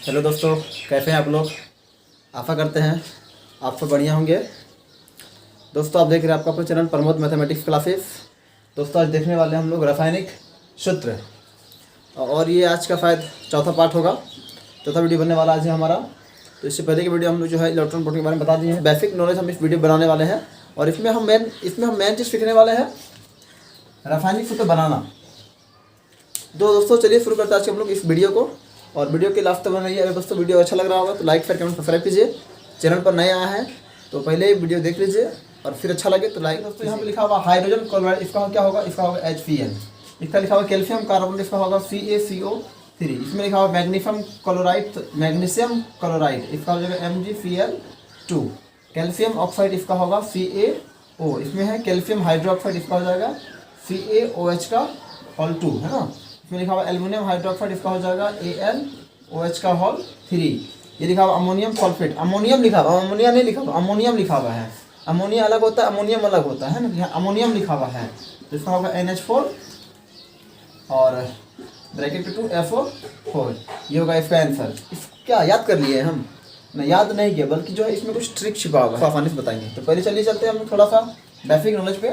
Hello दोस्तों, कैसे हैं आप लोग। आशा करते हैं आप सब बढ़िया होंगे। दोस्तों आप देख रहे हैं आपका अपना चैनल प्रमोद मैथमेटिक्स क्लासेस। दोस्तों आज देखने वाले हैं हम लोग रासायनिक सूत्र, और ये आज का शायद चौथा पार्ट होगा। चौथा वीडियो बनने वाला आज है हमारा। तो इससे पहले की वीडियो हम लोग जो है इलेक्ट्रॉन प्रोटॉन के बारे में बता दिए हैं। बेसिक नॉलेज हम इस वीडियो बनाने वाले हैं, और इसमें हम मेन चीज़ सीखने वाले हैं रासायनिक सूत्र बनाना। दोस्तों चलिए शुरू करते हैं आज हम लोग इस वीडियो को, और वीडियो के लास्ट तक बन रही है। अगर दोस्तों वीडियो अच्छा लग रहा होगा तो लाइक शेयर कमेंट सब्सक्राइब कीजिए। चैनल पर नए आए हैं तो पहले ही वीडियो देख लीजिए, और फिर अच्छा लगे तो लाइक। दोस्तों यहाँ पे लिखा हुआ हाइड्रोजन क्लोराइड, इसका क्या होगा, इसका होगा HCl। इसका लिखा हुआ कैल्शियम कार्बोनेट, इसका होगा CaCO3। इसमें लिखा हुआ मैग्नीशियम क्लोराइड, इसका हो जाएगा MgCl2। कैल्शियम ऑक्साइड इसका होगा CaO। इसमें है कैल्शियम हाइड्रोक्साइड, इसका हो जाएगा CaOH2, है ना। इसमें लिखा हुआ एल्युमिनियम हाइड्रोक्साइड, इसका हो जाएगा AlOH3। ये लिखा हुआ अमोनियम सल्फेट, अमोनियम लिखा हुआ, अमोनिया नहीं लिखा हुआ, अमोनियम लिखा हुआ है। अमोनिया अलग होता है, अमोनियम अलग होता है ना। यहाँ अमोनियम लिखा हुआ है, इसका होगा NH4 और ब्रैकेट 2 FO4। ये होगा इसका आंसर। क्या याद कर लिए हम ना, याद नहीं किया, बल्कि जो है इसमें कुछ ट्रिक छिपा हुआ है, आसानी से बताएंगे। तो पहले चलिए चलते हैं हम थोड़ा सा बेसिक नॉलेज पे।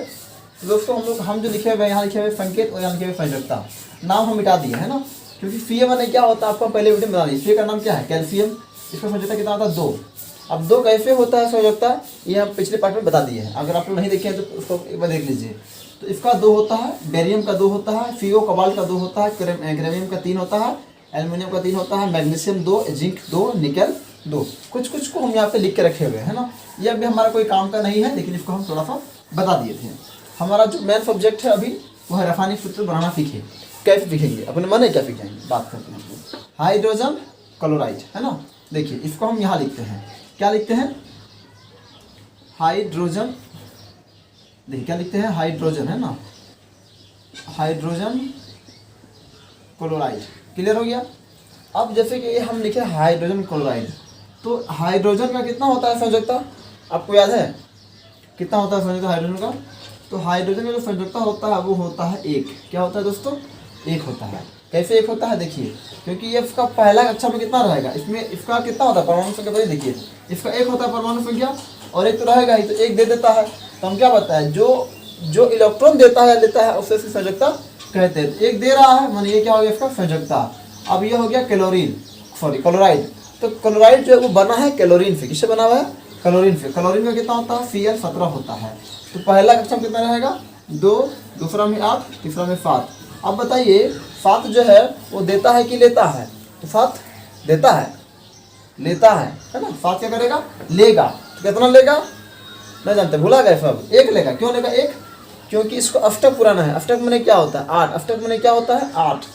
तो दोस्तों हम जो लिखे हुए यहाँ लिखे हुए संकेत और यहाँ लिखे हुए संयोजकता, नाम हम मिटा दिए है ना, क्योंकि Ca माने क्या होता है आपको पहले वीडियो में बता दी। Ca का नाम क्या है, कैल्शियम। इसका संयोजकता कितना होता है, 2। अब 2 कैसे होता है संयोजकता, ये हम पिछले पार्ट में बता दिए हैं। अगर आप लोग नहीं देखे हैं तो उसको एक बार देख लीजिए। तो इसका 2 होता है, बेरियम का 2 होता है, CO कोबाल्ट का 2 होता है, क्रोमियम का 3 होता है, एल्युमिनियम का 3 होता है, मैग्नीशियम 2, जिंक 2, निकल 2। कुछ को हम यहाँ पे लिख के रखे हुए हैं ना। ये अभी हमारा कोई काम का नहीं है, लेकिन इसको हम थोड़ा सा बता दिए थे। हमारा जो मेन सब्जेक्ट है अभी वो है रासायनिक सूत्र बनाना सीखे। कैसे सीखेंगे, अपने मन है क्या सीखेंगे, बात करते हैं। हाइड्रोजन क्लोराइड, है ना। देखिए इसको हम यहाँ लिखते हैं, क्या लिखते हैं, हाइड्रोजन। देखिए क्या लिखते हैं, हाइड्रोजन, है ना, हाइड्रोजन क्लोराइड। क्लियर हो गया। अब जैसे कि हम लिखे हाइड्रोजन क्लोराइड, तो हाइड्रोजन का कितना होता है संयोजकता, आपको याद है कितना होता है संयोजकता हाइड्रोजन का। तो हाइड्रोजन का जो संयोजकता होता है वो होता है 1। क्या होता है दोस्तों, 1 होता है। कैसे 1 होता है, देखिए, क्योंकि ये इसका पहला कक्षा में कितना रहेगा, इसमें इसका कितना होता है परमाणु संख्या, बताइए। देखिए इसका 1 होता है परमाणु संख्या, और 1 तो रहेगा ही, तो 1 दे देता है। तो हम क्या बताए, जो इलेक्ट्रॉन देता है लेता है उसे संयोजकता कहते हैं। 1 दे रहा है माने ये क्या हो गया, इसका संयोजकता। अब ये हो गया क्लोराइड। तो क्लोराइड जो है वो बना है क्लोरीन से। किससे बना हुआ है, क्लोरीन से। क्लोरीन का कितना होता है, Cl17 होता है। तो पहला कक्षा में कितना रहेगा, 2, दूसरा में 8, तीसरा में 7। अब बताइए 7 जो है वो देता है कि लेता है, तो 7 देता है, लेता है ना। 7 क्या करेगा, लेगा। तो कितना लेगा नहीं जानते, भूला गए सब। 1 लेगा। क्यों लेगा 1, क्योंकि इसको अष्टक पुराना है। अष्टक में क्या होता है, 8। अष्टक में क्या होता है, 8।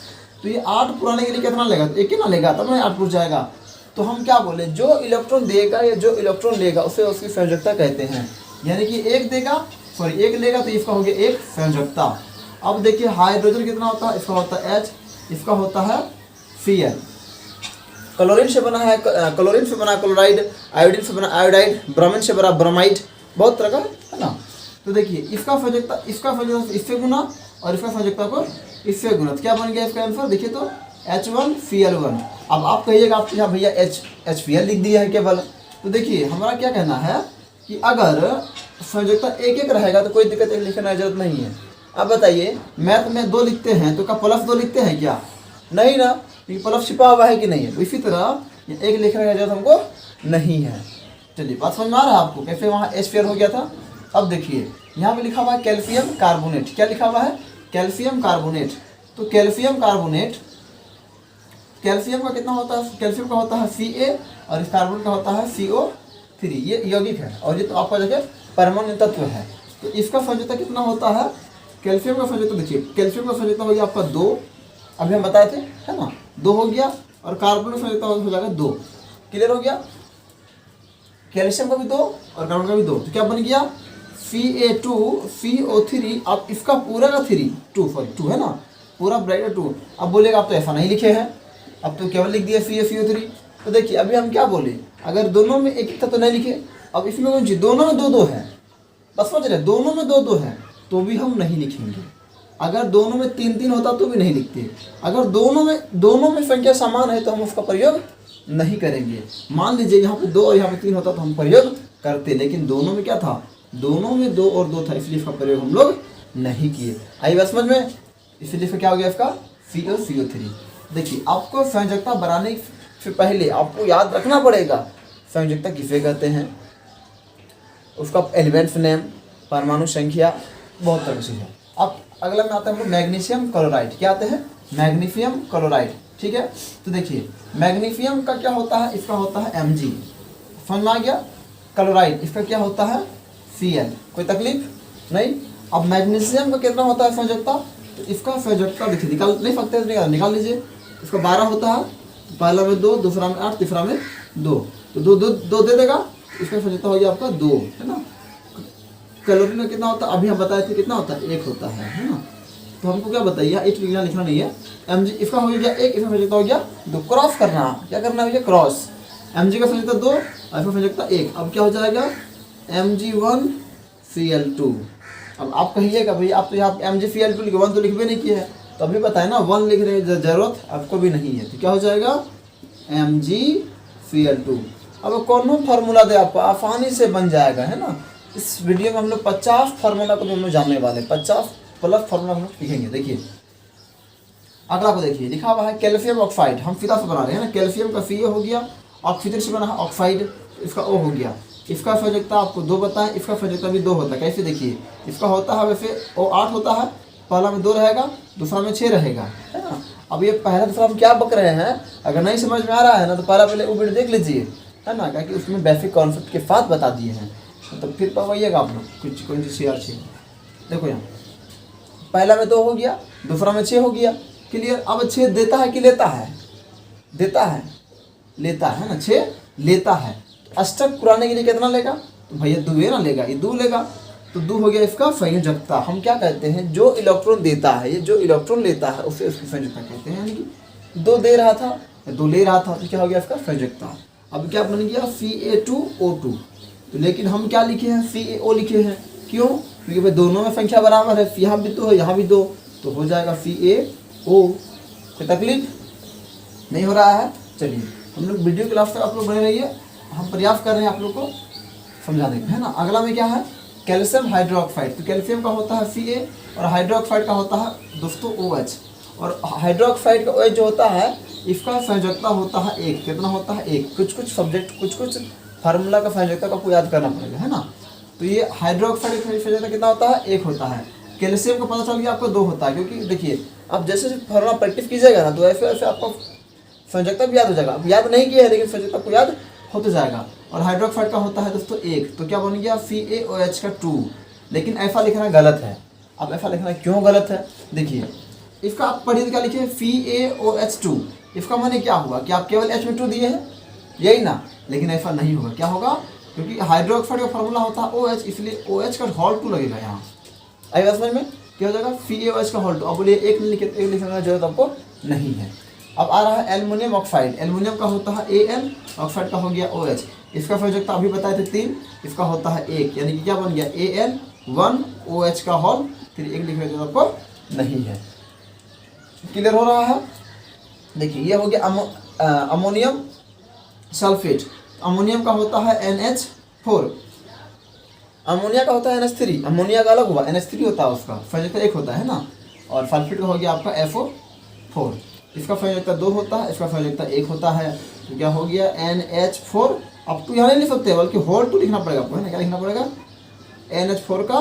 तो ये 8 पुराने के लिए कितना लेगा, 1 कितना लेगा, तब ना 8 पुर जाएगा। तो हम क्या बोले, जो इलेक्ट्रॉन देगा या जो इलेक्ट्रॉन लेगा उसे उसकी संयोजकता कहते हैं। यानी कि 1 लेगा तो इसका हो गया 1 संयोजकता। अब देखिए हाइड्रोजन कितना होता है, इसका होता है H, इसका होता है Cl। क्लोरीन से बना है क्लोराइड, आयोडीन से बना आयोडाइड, ब्रोमीन से बना ब्रोमाइड, बहुत तरह का है ना। तो देखिए इसका संयोजकता इससे गुना, और इसका संयोजकता को इससे गुना। तो क्या बन गया इसका आंसर, देखिए तो H1Cl1। अब आप कहिएगा आप यहाँ भैया HCl लिख दिया है केवल। तो देखिए हमारा क्या कहना है कि अगर संयोजकता 1 रहेगा तो कोई दिक्कत लिखने की जरूरत नहीं है। अब बताइए मैथ में 2 लिखते हैं तो क्या प्लस 2 लिखते हैं क्या, नहीं ना, क्योंकि प्लस छिपा हुआ है कि नहीं है। तो इसी तरह 1 लिखने की जरूरत हमको नहीं है। चलिए बात समझ में आ रहा है आपको, कैसे वहाँ H फेयर हो गया था। अब देखिए यहाँ पे लिखा हुआ है कैल्शियम कार्बोनेट। क्या लिखा हुआ है, कैल्शियम कार्बोनेट। तो कैल्शियम कार्बोनेट, कैल्शियम का कितना होता है, कैल्शियम का होता है Ca, और इस कार्बन का होता है CO3। ये यौगिक है, और ये तो आपका देखिए परमाणु तत्व है। तो इसका संयोजकता कितना होता है, कैल्शियम का संयोजकता देखिए, कैल्शियम का संयोजकता हो गया आपका 2, अभी हम बताए थे है ना, 2 हो गया। और कार्बन का संयोजकता हो जाएगा 2। क्लियर हो गया, कैल्शियम का भी 2 और कार्बन का भी 2। तो क्या बन गया, Ca2CO3। अब इसका पूरा का 2 है ना, पूरा ब्रैकेट 2। अब बोलेगा आप तो ऐसा नहीं लिखे हैं, अब तो केवल लिख दिया CaCO3। तो देखिए अभी हम क्या बोले, अगर दोनों में एक था तो नहीं लिखे। अब इसमें कौन सी, दोनों में 2 है, बस समझ रहे, दोनों में 2 है तो भी हम नहीं लिखेंगे। अगर दोनों में 3 होता तो भी नहीं लिखते। अगर दोनों में संख्या समान है तो हम उसका प्रयोग नहीं करेंगे। मान लीजिए यहाँ पे 2 और यहाँ पे 3 होता तो हम प्रयोग करते, लेकिन दोनों में क्या था, दोनों में 2 और 2 था, इसलिए इसका प्रयोग हम लोग नहीं किए। आई बात समझ में? इसलिए फिर क्या हो गया इसका CO3। देखिए आपको संयोजकता बनाने से पहले आपको याद रखना पड़ेगा संयोजकता किसे कहते हैं, उसका एलिमेंट्स नेम, परमाणु संख्या, बहुत तरह से है। अब अगला में आता है मैग्नीशियम क्लोराइड। क्या आते हैं? Magnesium chloride. ठीक है, तो देखिए मैग्नीशियम का क्या होता है, इसका होता है Mg, समझ में आ गया। क्लोराइड इसका क्या होता है Cl, कोई तकलीफ नहीं। अब मैग्नीशियम का कितना होता है संयोजकता, तो इसका संयोजकता देखिए निकाल नहीं सकते, निकाल लीजिए। इसका 12 होता है, पहला में 2, दूसरा में 8, तीसरा में 2, तो 2 दे देगा, इसका संयोजकता हो गया आपका 2, है ना। कैलोरी में कितना होता है, अभी हम बताए थे कितना होता है, 1 होता है ना। तो हमको क्या बताइए, 1 लिखना नहीं है। Mg इसका हो गया 1, इसका संयोजकता हो गया 2, क्रॉस करना, क्या करना है क्रॉस। Mg का संयोजकता 2 और इसका संयोजकता 1, अब क्या हो जाएगा Mg1Cl2। अब आप कहिएगा भाई आप तो यहाँ MgCl2 लिखे, 1 तो लिखबे नहीं किए हैं, तो अभी बताए ना 1 लिख रहे हैं, जरूरत आपको भी नहीं है, तो क्या हो जाएगा MgCl2। अब कौन फार्मूला दे आपको, आसानी से बन जाएगा, है ना। इस वीडियो में हम लोग 50 फार्मूला को भी हम लोग जानने वाले, 50 प्लस फार्मूला हम लोग लिखेंगे। देखिए अगला को देखिए, लिखा हुआ है कैल्शियम ऑक्साइड, हम सीधा से बना रहे हैं ना। कैल्शियम का Ca हो गया, ऑक्सीजन से बना है ऑक्साइड, इसका O हो गया। इसका संयोजकता आपको 2 बताएं, इसका संयोजकता भी 2 होता है। कैसे देखिए, इसका होता है वैसे O8 होता है, पहला में 2 रहेगा, दूसरा में 6 रहेगा, है ना। अब ये पहला दूसरा हम क्या बक रहे हैं, अगर नहीं समझ में आ रहा है ना तो पहले वो वीडियो देख लीजिए, है ना, क्योंकि उसमें बेसिक कॉन्सेप्ट के साथ बता दिए हैं, तो फिर पढ़वाइएगा आप लोग कुछ कौन सी शेयर छः। देखो यहाँ पहला में 2 हो गया, दूसरा में 6 हो गया, क्लियर। अब 6 देता है कि लेता है, देता है, लेता है ना, 6 लेता है। अष्टक पुराने के लिए कितना लेगा, तो भैया 2 ना लेगा, ये 2 लेगा, तो 2 हो गया इसका संयोजकता। हम क्या कहते हैं, जो इलेक्ट्रॉन देता है, ये जो इलेक्ट्रॉन लेता है उसे उसकी संयोजकता कहते हैं। यानी कि 2 दे रहा था, 2 ले रहा था, तो क्या हो गया इसका संयोजकता। अब क्या बन गया Ca2O2, तो लेकिन हम क्या लिखे हैं CaO लिखे हैं, क्यों, क्योंकि भाई दोनों में संख्या बराबर है, यहाँ भी 2 है यहाँ भी 2, तो हो जाएगा CaO। कोई तकलीफ नहीं हो रहा है। चलिए हम लोग वीडियो क्लास तक आप लोग बने रहिए, हम प्रयास कर रहे हैं आप लोग को समझाने का, है ना। अगला में क्या है, कैल्शियम हाइड्रोक्साइड। तो कैल्शियम का होता है Ca और हाइड्रोक्साइड का होता है दोस्तों OH। और हाइड्रोक्साइड का OH जो होता है इसका संयोजकता होता है 1। कितना होता है 1। कुछ सब्जेक्ट कुछ फार्मूला का संयोजकता आपको याद करना पड़ेगा, है ना। तो ये हाइड्रोक्साइड का संयोजकता कितना होता है 1 होता है। कैल्शियम का पता चल गया आपको 2 होता है, क्योंकि देखिए आप जैसे फार्मूला प्रैक्टिस कीजिएगा ना तो ऐसे वैसे आपको संयोजकता भी याद हो जाएगा। अब याद नहीं किया है लेकिन संयोजकता आपको याद होते जाएगा। और हाइड्रोक्साइड का होता है दोस्तों 1, तो क्या बन गया CaOH का 2। लेकिन ऐसा लिखना गलत है। अब ऐसा लिखना क्यों गलत है, देखिए इसका आप पढ़िए क्या लिखे CaOH2। इसका माने क्या हुआ कि आप केवल H में 2 दिए हैं, यही ना, लेकिन ऐसा नहीं होगा। क्या होगा, क्योंकि हाइड्रोक्साइड का फार्मूला होता है OH, इसलिए OH का होल 2 लगेगा यहाँ। आई बात समझ में, क्या हो जाएगा CaOH का होल 2। अब बोलिए 1 लिखने की जरूरत आपको नहीं है। अब आ रहा है एल्युमिनियम ऑक्साइड। एल्युमिनियम का होता है Al, ऑक्साइड का हो गया OH। इसका संयोजकता अभी बताए थे 3, इसका होता है 1, यानी कि क्या बन गया Al1OH का होल 3। 1 लिखने की जरूरत आपको नहीं है। क्लियर हो रहा है। देखिए ये हो गया अमोनियम सल्फेट। अमोनियम का होता है NH4, अमोनिया का होता है NH3। अमोनिया का अलग हुआ, NH3 होता है, उसका संयोजकता 1 होता है ना। और सल्फेट का हो गया आपका FO4। इसका संयोजकता 2 होता है, इसका संयोजकता 1 होता है, तो क्या हो गया NH4। अब तो यहाँ नहीं लिख सकते बल्कि होल 2 लिखना पड़ेगा आपको, है ना। क्या लिखना पड़ेगा NH4 का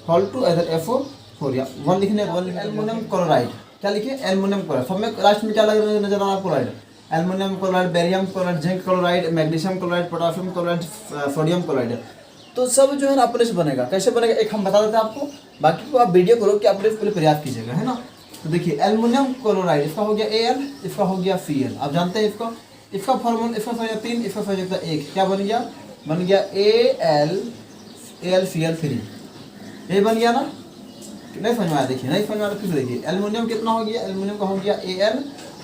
होल 2 इधर FO4 या 1 लिखने। एल्युमिनियम क्लोराइड क्या लिखिए, एल्युमिनियम क्लोराइड। सब में लास्ट में क्या लग रहा है नजर आ रहा है, chloride. Aluminium chloride, barium chloride, zinc chloride, magnesium chloride, potassium chloride, sodium chloride, तो सब जो है ना अपने से बनेगा। कैसे बनेगा एक हम बता देते हैं आपको, बाकी को आप वीडियो को रोक के अपने पहले प्रयास कीजिएगा, है ना। तो देखिए एल्युमिनियम क्लोराइड, इसका हो गया Al, इसका हो गया Cl। आप जानते हैं इसका फार्मूला, इसका संयोजकता 3, इसका संयोजकता 1, क्या बन गया AlCl3। ये बन गया ना, नहीं समझ में आया, देखिए नहीं समझ में आया फिर देखिए। एल्युमिनियम कितना हो गया, एल्युमिनियम का हो गया Al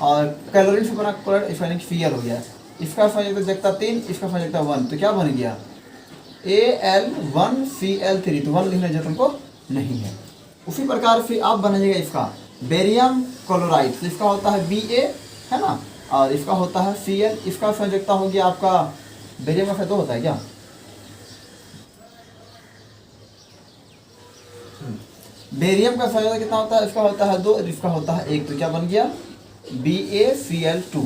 और कैलोरीन से बना क्लोराइड, इसका Cl हो गया। इसका संयोजकता 3, इसका संयोजकता 1, तो क्या बन गया Al1Cl3। तो 1 लिखने जरूरत हमको नहीं है। उसी प्रकार से आप बनाइएगा इसका बेरियम क्लोराइड, तो इसका होता है Ba, है ना। और इसका होता है Cl। इसका संयोजकता हो गया आपका बेरियम ऑक्साइड 2 होता है क्या, बेरियम का संयोजक कितना होता है, इसका होता है 2 और इसका होता है 1, तो क्या बन गया BaCl2।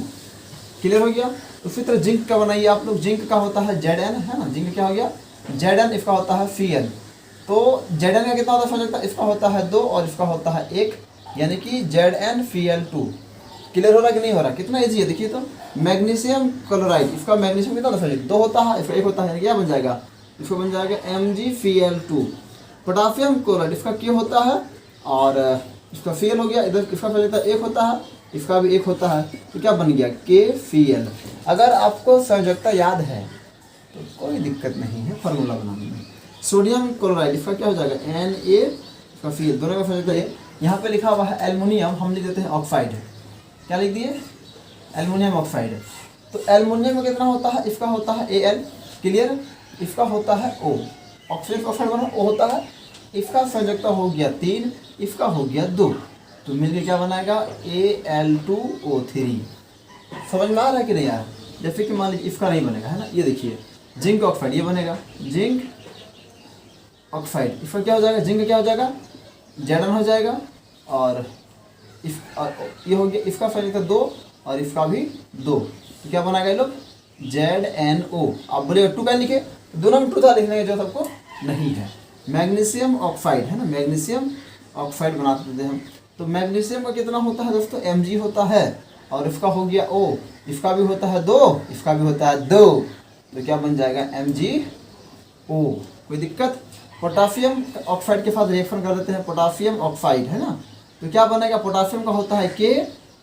क्लियर हो गया। उसी तरह जिंक का बनाइए आप लोग, जिंक का होता है Zn, है ना, जिंक क्या हो गया Zn, इसका होता है Cl। तो Zn का कितना होता है संयोजकता, इसका होता है 2 और इसका होता है 1, यानी कि ZnCl2। क्लियर हो रहा कि नहीं हो रहा, कितना ईजी है देखिए। तो मैग्नीशियम क्लोराइड, इसका मैग्नीशियम कितना होता है 2 होता है, इसका 1 होता है, यानी क्या बन जाएगा, इसको बन जाएगा MgCl2। पोटासियम क्लोराइड, इसका K होता है और इसका Cl हो गया, इधर इसका संयोजकता 1 होता है, इसका भी 1 होता है, तो क्या बन गया KCl। अगर आपको संयोजकता याद है तो कोई दिक्कत नहीं है फार्मूला बनाने में। सोडियम क्लोराइड, इसका क्या हो जाएगा Na, इसका Cl, दोनों का संयोजकता यहाँ पे लिखा हुआ है एल्युमिनियम, हम लिख देते हैं ऑक्साइड। क्या लिख दिए, एल्युमिनियम ऑक्साइड। तो एल्युमिनियम में कितना होता है, इसका होता है Al। क्लियर, इसका होता है O, ऑक्सीजन ऑक्साइड बना O होता है, इसका संयोजकता हो गया 3, इसका हो गया 2, तो मिलकर क्या बनाएगा Al2O3। समझ में आ रहा है कि नहीं आ रहा। जैसे कि मान लीजिए इसका नहीं बनेगा, है ना, ये देखिए जिंक ऑक्साइड, ये बनेगा जिंक ऑक्साइड, इसका क्या हो जाएगा, जिंक क्या हो जाएगा Zn हो जाएगा, और ये हो गया, इसका संयोजकता 2 और इसका भी 2, तो क्या बनाएगा ये लोग ZnO। आप बोलिएगा 2 क्या लिखे, दोनों में 2 था लिखने का जो सबको नहीं है। मैग्नीशियम ऑक्साइड, है ना, मैग्नीशियम ऑक्साइड बनाते थे हम। तो मैग्नीशियम का कितना होता है दोस्तों, Mg होता है, और इसका हो गया O, इसका भी होता है 2, इसका भी होता है 2, तो क्या बन जाएगा MgO। कोई दिक्कत। पोटासियम ऑक्साइड के साथ रिएक्शन कर देते हैं, पोटासियम ऑक्साइड, है ना, तो क्या बनेगा, पोटासियम का होता है K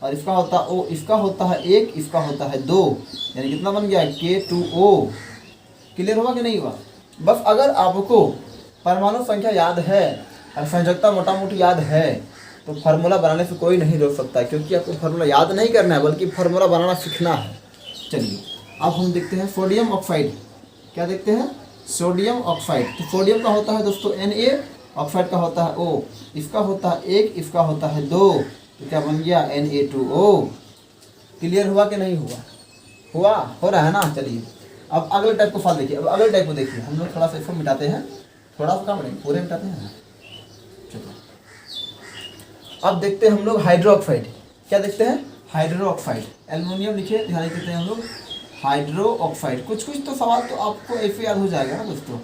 और इसका होता है O, इसका होता है 1, इसका होता है 2, यानी कितना बन गया K2O। क्लियर हुआ कि नहीं हुआ। बस अगर आपको परमाणु संख्या याद है और संयोजकता मोटा मोटी याद है तो फार्मूला बनाने से कोई नहीं रोक सकता, क्योंकि आपको फार्मूला याद नहीं करना है बल्कि फार्मूला बनाना सीखना है। चलिए अब हम देखते हैं सोडियम ऑक्साइड। क्या देखते हैं, सोडियम ऑक्साइड। तो सोडियम का होता है दोस्तों Na, ऑक्साइड का होता है O, इसका होता है 1, इसका होता है 2, तो क्या बन गया Na2O। क्लियर हुआ कि नहीं हुआ, हुआ, हो रहा है ना। चलिए अब अगले टाइप को फाल देखिए। अब अगले टाइप को देखिए, हम लोग थोड़ा सा इसको मिटाते हैं, थोड़ा सा काम नहीं पूरे मिटाते हैं ना। चलो अब देखते हैं हम लोग हाइड्रो ऑक्साइड। क्या देखते हैं, हाइड्रो ऑक्साइड। एल्युमिनियम लिखे, ध्यान देते हैं हम लोग हाइड्रो ऑक्साइड। कुछ कुछ तो सवाल तो आपको ऐसे याद हो जाएगा ना दोस्तों,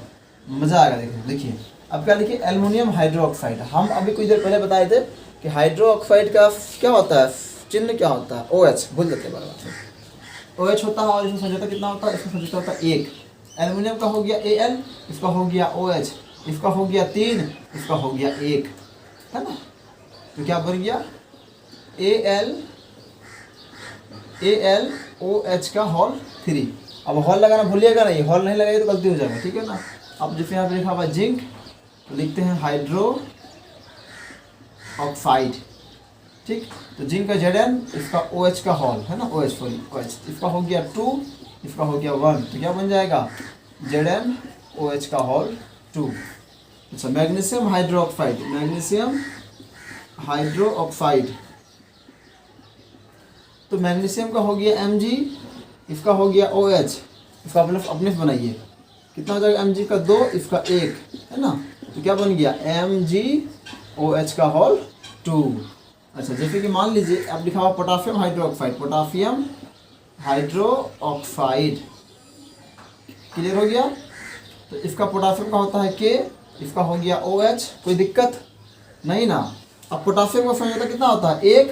मज़ा आएगा देखिए। देखिए अब क्या लिखिए, एल्युमिनियम हाइड्रो ऑक्साइड। हम अभी कुछ देर पहले बताए थे कि हाइड्रो ऑक्साइड का क्या होता है, चिन्ह क्या होता है, OH, भूल जाते हैं बार बार। OH होता है और इसमें संयोजकता कितना होता है, इसमें संयोजकता होता है 1। एल्युमिनियम का हो गया Al, इसका हो गया OH, इसका हो गया 3, इसका हो गया 1, है ना। तो क्या बन गया AlOH का होल 3। अब हॉल लगाना भूलिएगा नहीं, हॉल नहीं लगाइए तो गलती हो जाएगा, ठीक है ना। अब जैसे यहाँ पे लिखा हुआ जिंक, तो लिखते हैं हाइड्रो ऑक्साइड, ठीक। तो जिंक का Zn, इसका OH का हॉल, है ना, OH सॉरी OH, इसका हो गया 2, इसका हो गया 1, तो क्या बन जाएगा ZnOH का होल 2। अच्छा, magnesium hydro oxide, magnesium hydro oxide. तो मैग्नीशियम का हो गया Mg, इसका हो गया OH, इसका अपने से बनाइए, कितना हो जाएगा Mg का 2, इसका 1, है ना, तो क्या बन गया MgOH का होल 2। अच्छा, जैसे कि मान लीजिए अब लिखा हुआ potassium hydro oxide, potassium hydro oxide. Clear हो गया। तो इसका पोटासियम का होता है K, इसका हो गया OH, कोई दिक्कत नहीं ना। अब पोटासियम का संयोजकता कितना होता है 1,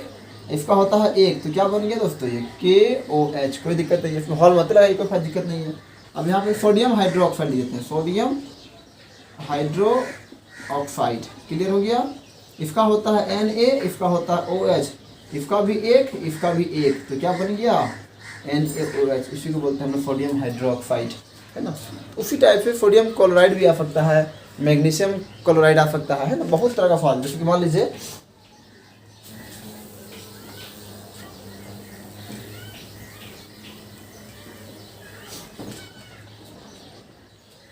इसका होता है 1, तो क्या बन गया दोस्तों ये KOH, कोई दिक्कत नहीं है, इसमें हॉल मत लगाइए, कोई दिक्कत नहीं है। अब यहाँ पे सोडियम हाइड्रो ऑक्साइड लेते हैं, सोडियम हाइड्रो ऑक्साइड। क्लियर हो गया। इसका होता है Na, इसका होता है OH, इसका भी 1, इसका भी 1, तो क्या बन गया NaOH। इसी को बोलते हैं हम सोडियम हाइड्रो ऑक्साइड, है ना। उसी टाइप से सोडियम क्लोराइड भी आ सकता है, मैग्नीशियम क्लोराइड आ सकता है ना, बहुत तरह का फॉर्म। जैसे कि मान लीजिए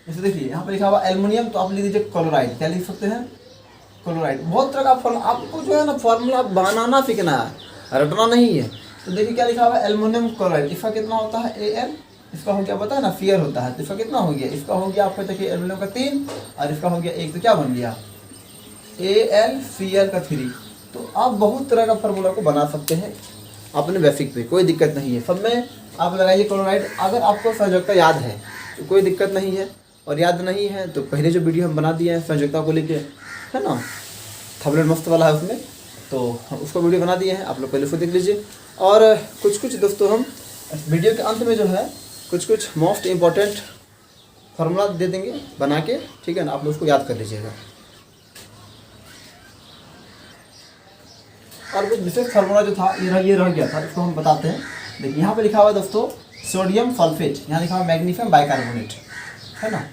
जैसे देखिए यहाँ पे लिखा हुआ एल्युमिनियम, तो आप लिख दीजिए क्लोराइड। क्या लिख सकते हैं, क्लोराइड। बहुत तरह का फॉर्मूला आपको जो है ना, फॉर्मूला बनाना सीखना है, रटना नहीं है। तो देखिए क्या लिखा हुआ है, एल्युमिनियम क्लोराइड, इसका कितना होता है Al, इसका हो गया पता है ना फियर होता है, तो इसका कितना हो गया, इसका हो गया आपको देखिए एल्युमिनियम का 3 और इसका हो गया 1, तो क्या बन गया Al का 3। तो आप बहुत तरह का फार्मूला को बना सकते हैं अपने बेसिक पे, कोई दिक्कत नहीं है। सब में आप लगाइए क्लोराइड। अगर आपको संयोजकता याद है तो कोई दिक्कत नहीं है, और याद नहीं है तो पहले जो वीडियो हम बना दिए हैं संयोजकता को लेके, है ना, थंबनेल मस्त वाला है उसमें, तो उसको वीडियो बना दिए हैं, आप लोग पहले उसको देख लीजिए। और कुछ दोस्तों हम वीडियो के अंत में जो है कुछ मोस्ट इम्पॉर्टेंट फार्मूला दे देंगे बना के, ठीक है ना, आप लोग उसको याद कर लीजिएगा। और कुछ विशेष फार्मूला जो था ये रह गया था, इसको हम बताते हैं। देखिए यहाँ पे लिखा हुआ है दोस्तों सोडियम सल्फेट, यहाँ लिखा हुआ मैग्नीशियम बाइकार्बोनेट, है ना,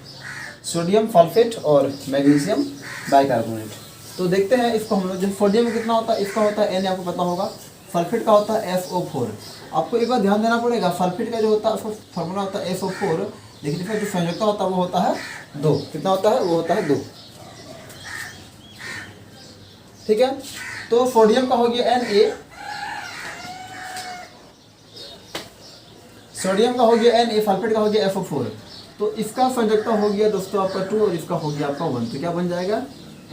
सोडियम सल्फेट और मैग्नीशियम बाइकार्बोनेट। तो देखते हैं इसको हम लोग, जैसे सोडियम में कितना होता है, इसका होता है Na, आपको पता होगा। सल्फेट का होता है SO4। आपको एक बार ध्यान देना पड़ेगा, सल्फेट का जो होता है उसका फार्मूला होता है SO4, लेकिन इसका जो संयोजकता होता है वो होता है 2। कितना होता है, वो होता है 2, ठीक है। तो सोडियम का हो गया Na, सोडियम का हो गया Na, सल्फेट का हो गया SO4। तो इसका संयोजकता हो गया दोस्तों आपका 2 और इसका हो गया आपका 1, तो क्या बन जाएगा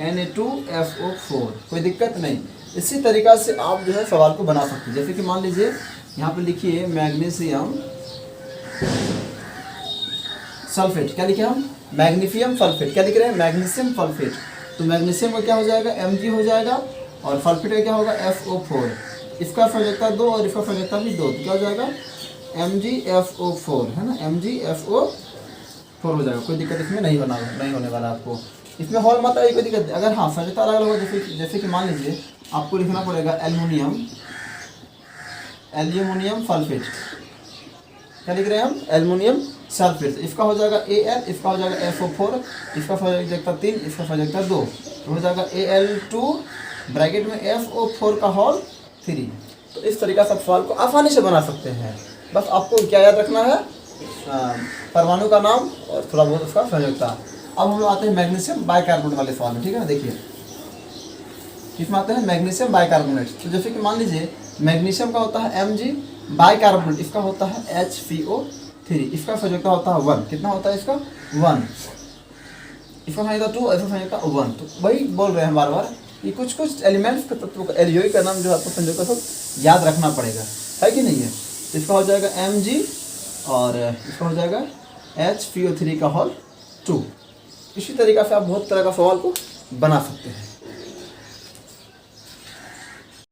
Na2SO4। कोई दिक्कत नहीं। इसी तरीक़ा से आप जो है सवाल को बना सकते हैं। जैसे कि मान लीजिए यहाँ पे लिखिए मैग्नीशियम सल्फेट, क्या लिखे हम, मैग्नीशियम सल्फेट, क्या लिख रहे हैं, मैग्नीशियम सल्फेट। तो मैग्नीशियम का क्या हो जाएगा Mg हो जाएगा, और सल्फेट का क्या होगा SO4। इसका संयोजकता 2 और इसका संयोजकता भी 2, तो क्या हो जाएगा MgSO4, है ना, MgSO4 हो जाएगा। कोई दिक्कत इसमें नहीं होने वाला आपको, इसमें हॉल मत आएगी, कोई दिक्कत। अगर हाँ संयोजकता अलग अलग होगा, जैसे कि मान लीजिए आपको लिखना पड़ेगा एल्यूमिनियम सल्फेट, क्या लिख रहे हैं हम, एल्युमिनियम सल्फेट। इसका हो जाएगा Al, इसका हो जाएगा SO4, इसका संयोजकता 3, इसका संयोजकता 2, तो हो जाएगा Al2 ब्रैकेट में SO4 का होल 3। तो इस तरीका से आप सवाल को आसानी से बना सकते हैं। बस आपको क्या याद रखना है, परमाणु का नाम और थोड़ा बहुत उसका संयोजकता। अब हम लोग आते हैं मैग्नीशियम बाइकार्बोनेट वाले सवाल में, ठीक है ना। देखिए किसमें आते हैं, मैग्नीशियम बाइकार्बोनेट। तो जैसे कि मान लीजिए मैग्नीशियम का होता है Mg, बाइकार्बोनेट इसका होता है HCO3, इसका संयोजकता होता है 1। कितना होता है इसका 1, इसका संयोजकता 2, इसका संयोजकता 1। तो वही बोल रहे हैं बार बार कि कुछ एलिमेंट्स के तत्वों का एलियोई का नाम जो आपको संयोजकता सब याद रखना पड़ेगा, है कि नहीं है। तो इसका हो जाएगा Mg और इसका हो जाएगा HCO3 का होल 2। इसी तरीक़ा से आप बहुत तरह का सवाल को बना सकते हैं।